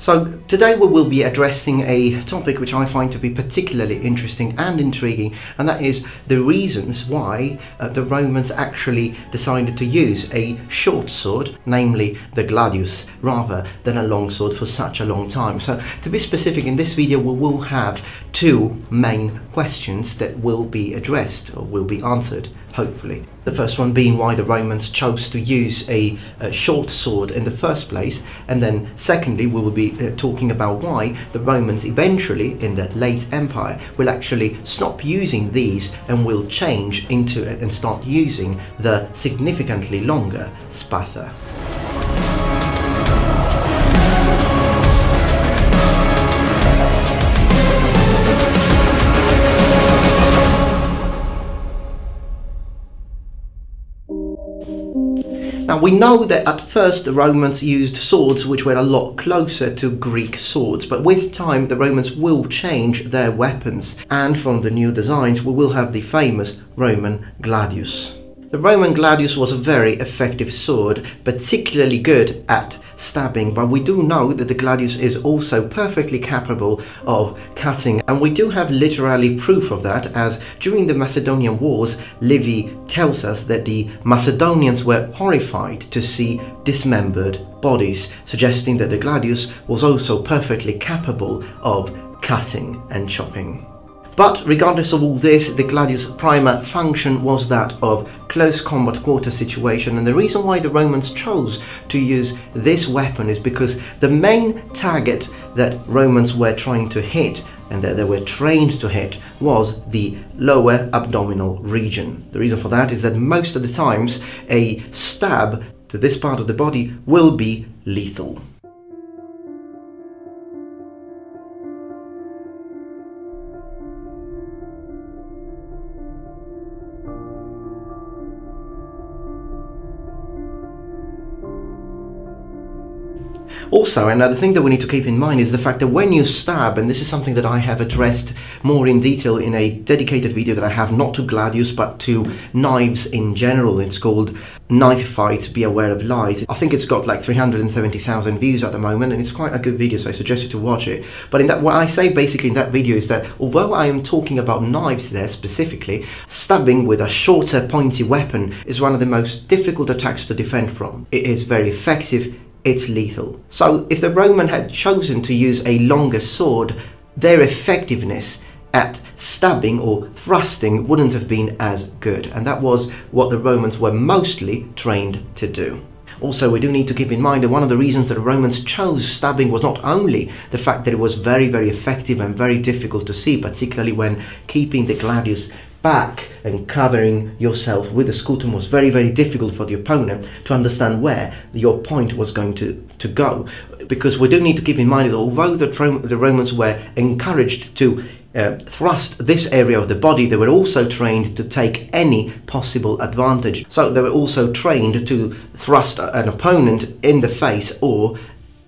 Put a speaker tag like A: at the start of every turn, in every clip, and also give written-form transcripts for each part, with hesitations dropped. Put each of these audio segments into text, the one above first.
A: So today we will be addressing a topic which I find to be particularly interesting and intriguing, and that is the reasons why the Romans actually decided to use a short sword, namely the Gladius, rather than a long sword for such a long time. So to be specific, in this video we will have two main questions that will be addressed, or will be answered, hopefully. The first one being why the Romans chose to use a short sword in the first place, and then secondly we will be talking about why the Romans eventually in the late empire will actually stop using these and will change into and start using the significantly longer Spatha. Now we know that at first the Romans used swords which were a lot closer to Greek swords, but with time the Romans will change their weapons, and from the new designs we will have the famous Roman Gladius. The Roman Gladius was a very effective sword, particularly good at stabbing, but we do know that the Gladius is also perfectly capable of cutting, and we do have literally proof of that, as during the Macedonian Wars Livy tells us that the Macedonians were horrified to see dismembered bodies, suggesting that the Gladius was also perfectly capable of cutting and chopping. But regardless of all this, the Gladius' prima function was that of close combat quarter situation, and the reason why the Romans chose to use this weapon is because the main target that Romans were trying to hit, and that they were trained to hit, was the lower abdominal region. The reason for that is that most of the times a stab to this part of the body will be lethal. Also, another thing that we need to keep in mind is the fact that when you stab, and this is something that I have addressed more in detail in a dedicated video that I have, not to Gladius but to knives in general. It's called Knife Fights, Be Aware of Lies. I think it's got like 370,000 views at the moment, and it's quite a good video, so I suggest you to watch it. But in that, what I say basically in that video is that although I am talking about knives there specifically, stabbing with a shorter pointy weapon is one of the most difficult attacks to defend from. It is very effective. It's lethal. So if the Roman had chosen to use a longer sword, their effectiveness at stabbing or thrusting wouldn't have been as good, and that was what the Romans were mostly trained to do. Also, we do need to keep in mind that one of the reasons that the Romans chose stabbing was not only the fact that it was very, very effective and very difficult to see, particularly when keeping the Gladius back and covering yourself with the Scutum was very, very difficult for the opponent to understand where your point was going to go. Because we do need to keep in mind that although the Romans were encouraged to thrust this area of the body, they were also trained to take any possible advantage. So they were also trained to thrust an opponent in the face or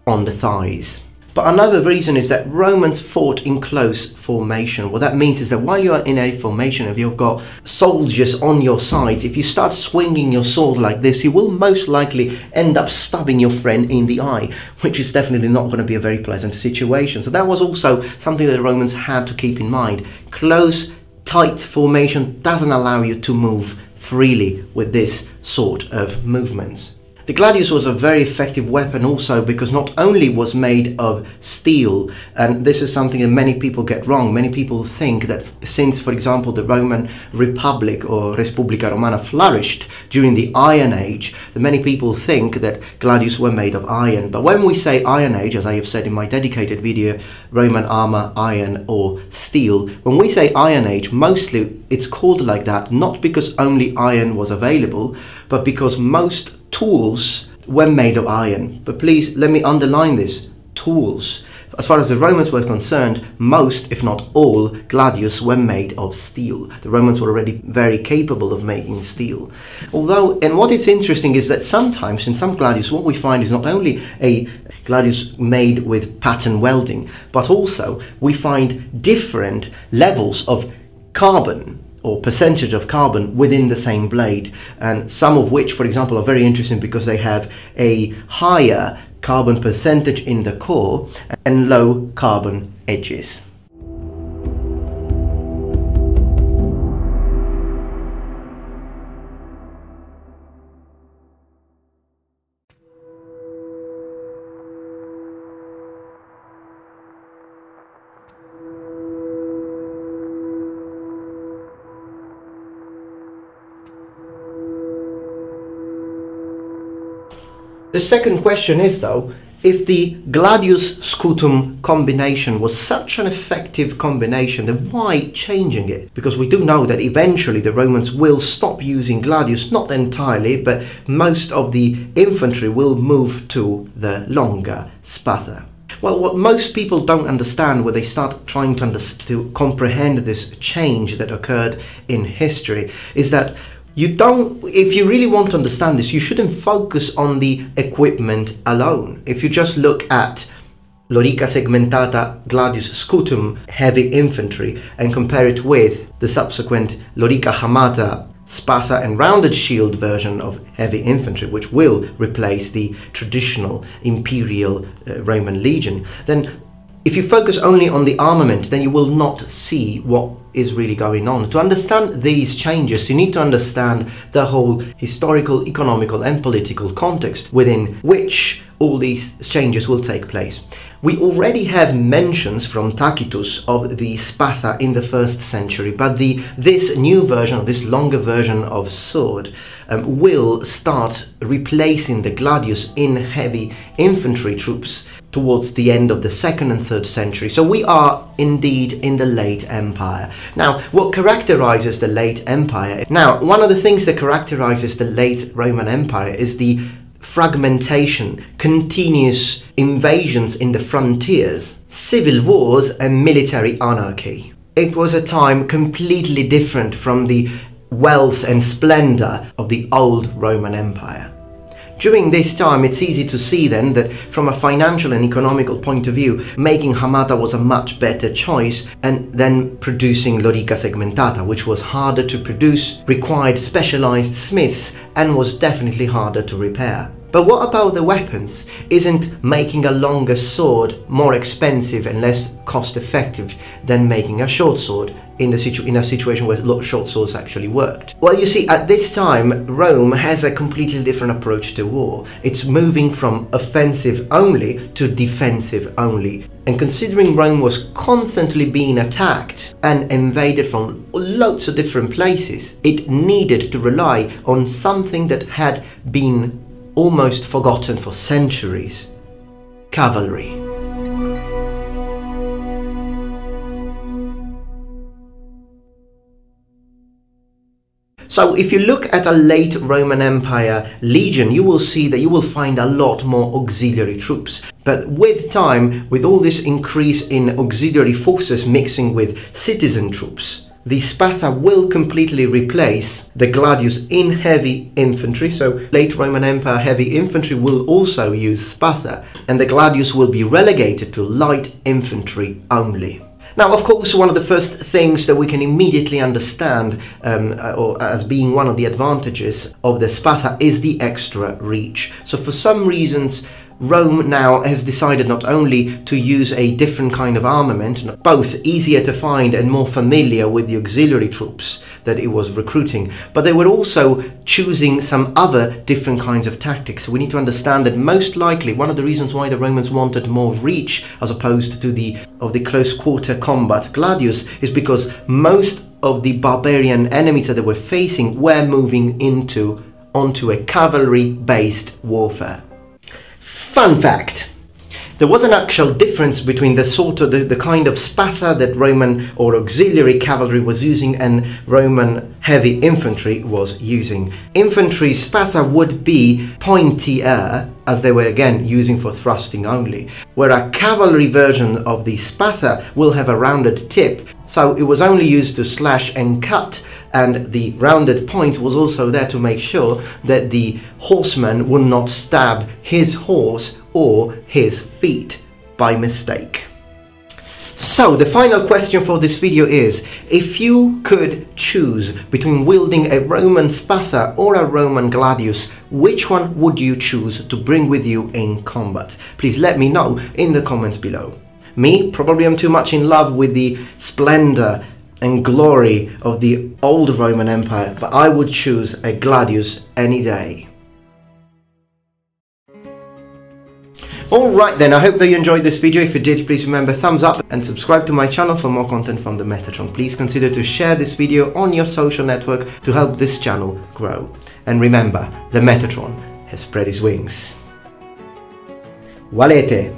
A: on the thighs. But another reason is that Romans fought in close formation. What that means is that while you are in a formation, if you've got soldiers on your sides, if you start swinging your sword like this, you will most likely end up stabbing your friend in the eye, which is definitely not going to be a very pleasant situation. So that was also something that the Romans had to keep in mind. Close, tight formation doesn't allow you to move freely with this sort of movements. The Gladius was a very effective weapon also because not only was made of steel, and this is something that many people get wrong. Many people think that since, for example, the Roman Republic or Respublica Romana flourished during the Iron Age, that many people think that Gladius were made of iron. But when we say Iron Age, as I have said in my dedicated video, Roman armor, iron or steel, when we say Iron Age, mostly it's called like that not because only iron was available, but because most tools were made of iron. But please let me underline this: tools. As far as the Romans were concerned, most, if not all, gladius were made of steel. The Romans were already very capable of making steel. Although, and what is interesting is that sometimes in some gladius what we find is not only a gladius made with pattern welding, but also we find different levels of carbon or percentage of carbon within the same blade, and some of which, for example, are very interesting because they have a higher carbon percentage in the core and low carbon edges. The second question is, though, if the Gladius-Scutum combination was such an effective combination, then why changing it? Because we do know that eventually the Romans will stop using Gladius, not entirely, but most of the infantry will move to the longer Spatha. Well, what most people don't understand when they start trying to comprehend this change that occurred in history is that if you really want to understand this, you shouldn't focus on the equipment alone. If you just look at Lorica segmentata Gladius Scutum heavy infantry and compare it with the subsequent Lorica hamata Spatha and rounded shield version of heavy infantry, which will replace the traditional imperial Roman legion, then if you focus only on the armament, then you will not see what is really going on. To understand these changes, you need to understand the whole historical, economical and political context within which all these changes will take place. We already have mentions from Tacitus of the Spatha in the 1st century, but this new version, this longer version of sword, will start replacing the gladius in heavy infantry troops towards the end of the 2nd and 3rd century. So we are indeed in the late empire. Now, what characterizes the late empire? Now, one of the things that characterizes the late Roman Empire is the fragmentation, continuous invasions in the frontiers, civil wars and military anarchy. It was a time completely different from the wealth and splendor of the old Roman Empire. During this time, it's easy to see then that from a financial and economical point of view, making hamata was a much better choice than producing lorica segmentata, which was harder to produce, required specialized smiths, and was definitely harder to repair. But what about the weapons? Isn't making a longer sword more expensive and less cost effective than making a short sword in a situation where short swords actually worked? Well, you see, at this time, Rome has a completely different approach to war. It's moving from offensive only to defensive only. And considering Rome was constantly being attacked and invaded from loads of different places, it needed to rely on something that had been almost forgotten for centuries: cavalry. So if you look at a late Roman Empire legion, you will see that you will find a lot more auxiliary troops. But with time, with all this increase in auxiliary forces mixing with citizen troops, the Spatha will completely replace the gladius in heavy infantry. So late Roman Empire heavy infantry will also use Spatha, and the gladius will be relegated to light infantry only. Now, of course, one of the first things that we can immediately understand or as being one of the advantages of the Spatha is the extra reach. So for some reasons, Rome now has decided not only to use a different kind of armament, both easier to find and more familiar with the auxiliary troops that it was recruiting, but they were also choosing some other different kinds of tactics. So we need to understand that most likely one of the reasons why the Romans wanted more reach as opposed to the close quarter combat gladius is because most of the barbarian enemies that they were facing were moving onto a cavalry-based warfare. Fun fact: there was an actual difference between the kind of Spatha that Roman or auxiliary cavalry was using and Roman heavy infantry was using. Infantry Spatha would be pointier, as they were again using for thrusting only, where a cavalry version of the Spatha will have a rounded tip, so it was only used to slash and cut, and the rounded point was also there to make sure that the horseman would not stab his horse or his feet by mistake. So the final question for this video is, if you could choose between wielding a Roman Spatha or a Roman Gladius, which one would you choose to bring with you in combat? Please let me know in the comments below. Me, probably I'm too much in love with the splendor and glory of the old Roman Empire, but I would choose a Gladius any day. Alright then, I hope that you enjoyed this video. If you did, please remember thumbs up and subscribe to my channel for more content from the Metatron. Please consider to share this video on your social network to help this channel grow. And remember, the Metatron has spread his wings. Valete!